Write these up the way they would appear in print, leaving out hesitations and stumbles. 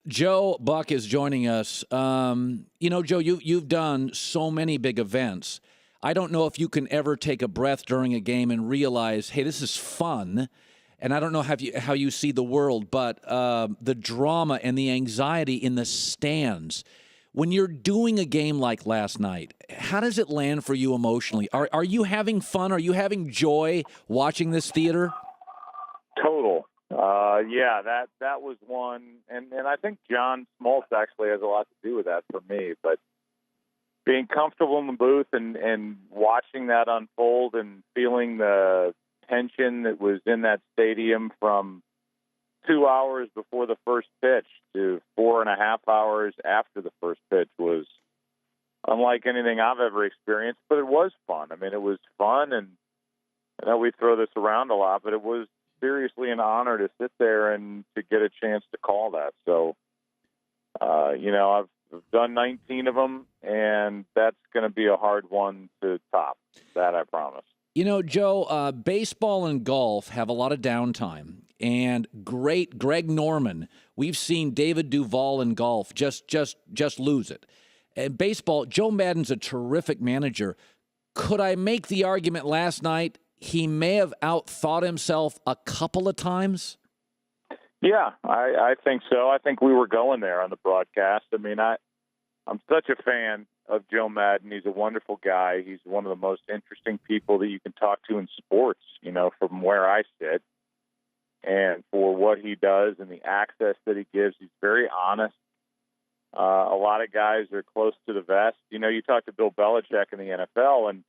Joe Buck is joining us. Joe, you've done so many big events. I don't know if you can ever take a breath during a game and realize, hey, this is fun. And I don't know how you see the world, but the drama and the anxiety in the stands. When you're doing a game like last night, how does it land for you emotionally? Are you having fun? Are you having joy watching this theater? Total. Yeah, that was one. And I think John Smoltz actually has a lot to do with that for me. But being comfortable in the booth and watching that unfold and feeling the tension that was in that stadium from 2 hours before the first pitch to 4.5 hours after the first pitch was unlike anything I've ever experienced, but it was fun. I mean, it was fun, and I know we throw this around a lot, but it was seriously an honor to sit there and to get a chance to call that. So, I've done 19 of them, and that's going to be a hard one to top. That I promise. Joe, baseball and golf have a lot of downtime, and great Greg Norman. We've seen David Duval in golf just lose it. And baseball, Joe Maddon's a terrific manager. Could I make the argument last night he may have outthought himself a couple of times? Yeah, I think so. I think we were going there on the broadcast. I mean, I'm such a fan of Joe Maddon. He's a wonderful guy. He's one of the most interesting people that you can talk to in sports, from where I sit. And for what he does and the access that he gives, he's very honest. A lot of guys are close to the vest. You talk to Bill Belichick in the NFL, and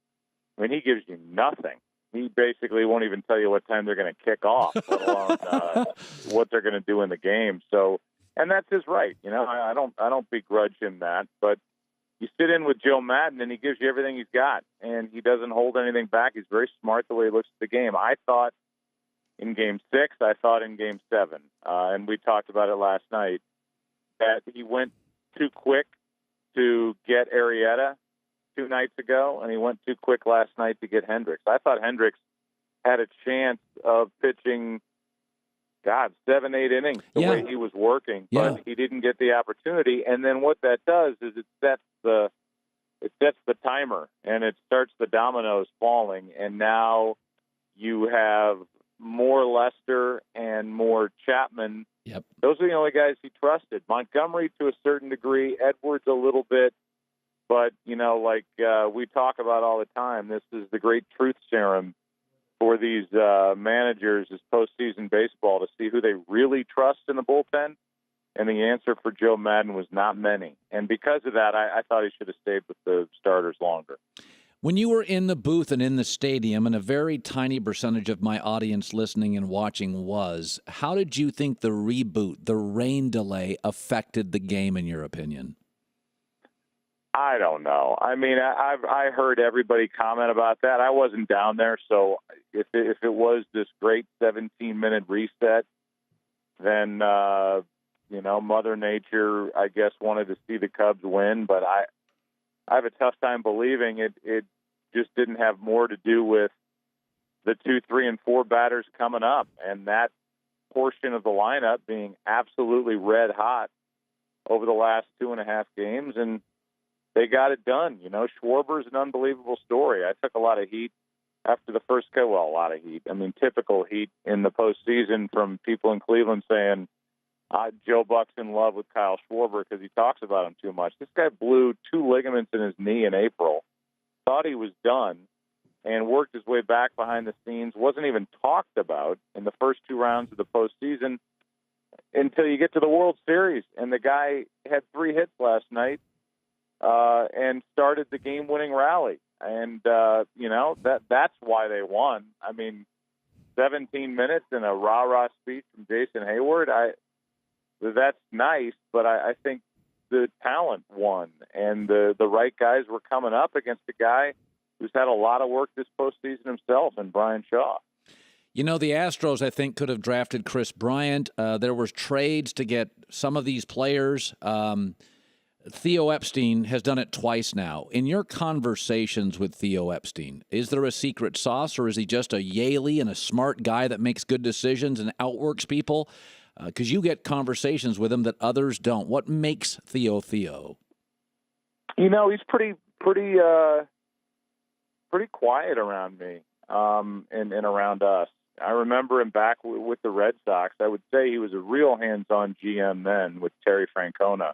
he gives you nothing. He basically won't even tell you what time they're going to kick off, let alone what they're going to do in the game. So, and that's his right. I don't begrudge him that, but you sit in with Joe Maddon, and he gives you everything he's got, and he doesn't hold anything back. He's very smart the way he looks at the game. I thought in Game 6, I thought in Game 7, and we talked about it last night, that he went too quick to get Arrieta 2 nights ago, and he went too quick last night to get Hendricks. I thought Hendricks had a chance of pitching, 7-8 innings the way he was working, but he didn't get the opportunity. And then what that does is it sets the timer, and it starts the dominoes falling. And now you have more Lester and more Chapman. Yep. Those are the only guys he trusted. Montgomery to a certain degree, Edwards a little bit. But, we talk about all the time, this is the great truth serum for these managers is postseason baseball to see who they really trust in the bullpen. And the answer for Joe Maddon was not many. And because of that, I thought he should have stayed with the starters longer. When you were in the booth and in the stadium, and a very tiny percentage of my audience listening and watching was, how did you think the reboot, the rain delay, affected the game, in your opinion? I don't know. I mean, I heard everybody comment about that. I wasn't down there, so if it was this great 17-minute reset, then Mother Nature, I guess, wanted to see the Cubs win. But I have a tough time believing it just didn't have more to do with the 2, 3, and 4 batters coming up, and that portion of the lineup being absolutely red hot over the last 2.5 games, and they got it done. Schwarber's an unbelievable story. I took a lot of heat after the first go. Well, a lot of heat. I mean, typical heat in the postseason from people in Cleveland saying Joe Buck's in love with Kyle Schwarber because he talks about him too much. This guy blew 2 ligaments in his knee in April, thought he was done, and worked his way back behind the scenes. Wasn't even talked about in the first 2 rounds of the postseason until you get to the World Series. And the guy had 3 hits last night. And started the game-winning rally. And, that's why they won. I mean, 17 minutes and a rah-rah speech from Jason Hayward, that's nice, but I think the talent won. And the right guys were coming up against a guy who's had a lot of work this postseason himself, and Brian Shaw. The Astros, I think, could have drafted Chris Bryant. There was trades to get some of these players. Theo Epstein has done it twice now. In your conversations with Theo Epstein, is there a secret sauce, or is he just a Yaley and a smart guy that makes good decisions and outworks people? Because you get conversations with him that others don't. What makes Theo Theo? He's pretty quiet around me, and around us. I remember him back with the Red Sox. I would say he was a real hands-on GM then with Terry Francona.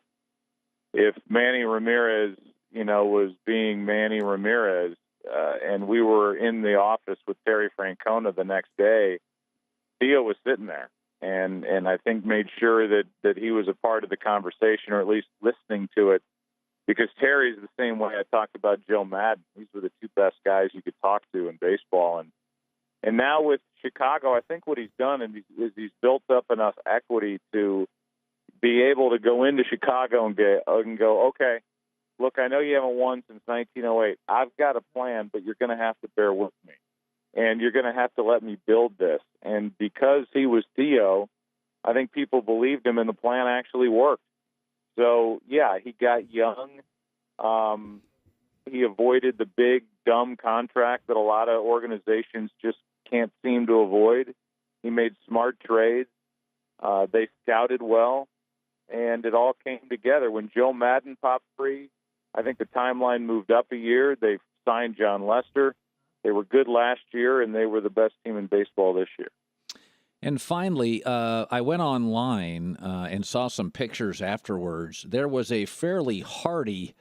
If Manny Ramirez, was being Manny Ramirez, and we were in the office with Terry Francona the next day, Theo was sitting there, and I think made sure that he was a part of the conversation, or at least listening to it, because Terry's the same way I talked about Joe Maddon. These were the two best guys you could talk to in baseball, and now with Chicago, I think what he's done is he's built up enough equity to be able to go into Chicago and go, okay, look, I know you haven't won since 1908. I've got a plan, but you're going to have to bear with me, and you're going to have to let me build this. And because he was Theo, I think people believed him, and the plan actually worked. So, yeah, he got young. He avoided the big, dumb contract that a lot of organizations just can't seem to avoid. He made smart trades. They scouted well, and it all came together. When Joe Maddon popped free, I think the timeline moved up a year. They signed John Lester. They were good last year, and they were the best team in baseball this year. And finally, I went online and saw some pictures afterwards. There was a fairly hearty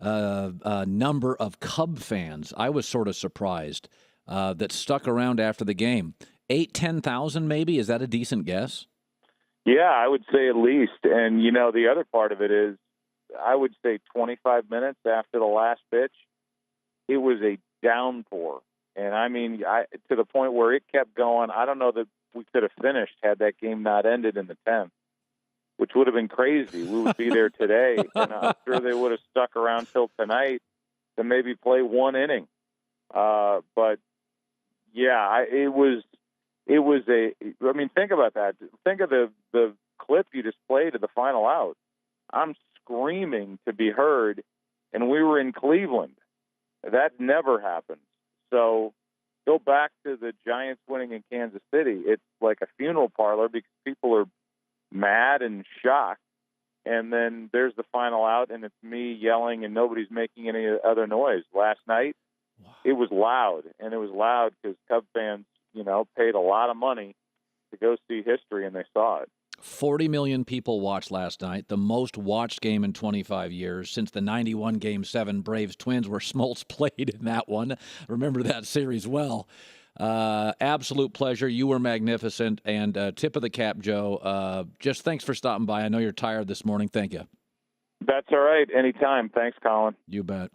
number of Cub fans. I was sort of surprised that stuck around after the game. 10,000 maybe? Is that a decent guess? Yeah, I would say at least. And, the other part of it is, I would say 25 minutes after the last pitch, it was a downpour. And, to the point where it kept going. I don't know that we could have finished had that game not ended in the 10th, which would have been crazy. We would be there today, and I'm sure they would have stuck around till tonight to maybe play one inning. But, yeah, it was think about that. Think of the clip you just played of the final out. I'm screaming to be heard, and we were in Cleveland. That never happens. So go back to the Giants winning in Kansas City. It's like a funeral parlor because people are mad and shocked. And then there's the final out, and it's me yelling, and nobody's making any other noise. Last night, It was loud, and it was loud because Cub fans, paid a lot of money to go see history, and they saw it. 40 million people watched last night, the most watched game in 25 years since the 91 Game 7 Braves-Twins where Smoltz played in that one. Remember that series well. Absolute pleasure. You were magnificent, and tip of the cap, Joe. Just thanks for stopping by. I know you're tired this morning. Thank you. That's all right. Anytime. Thanks, Colin. You bet.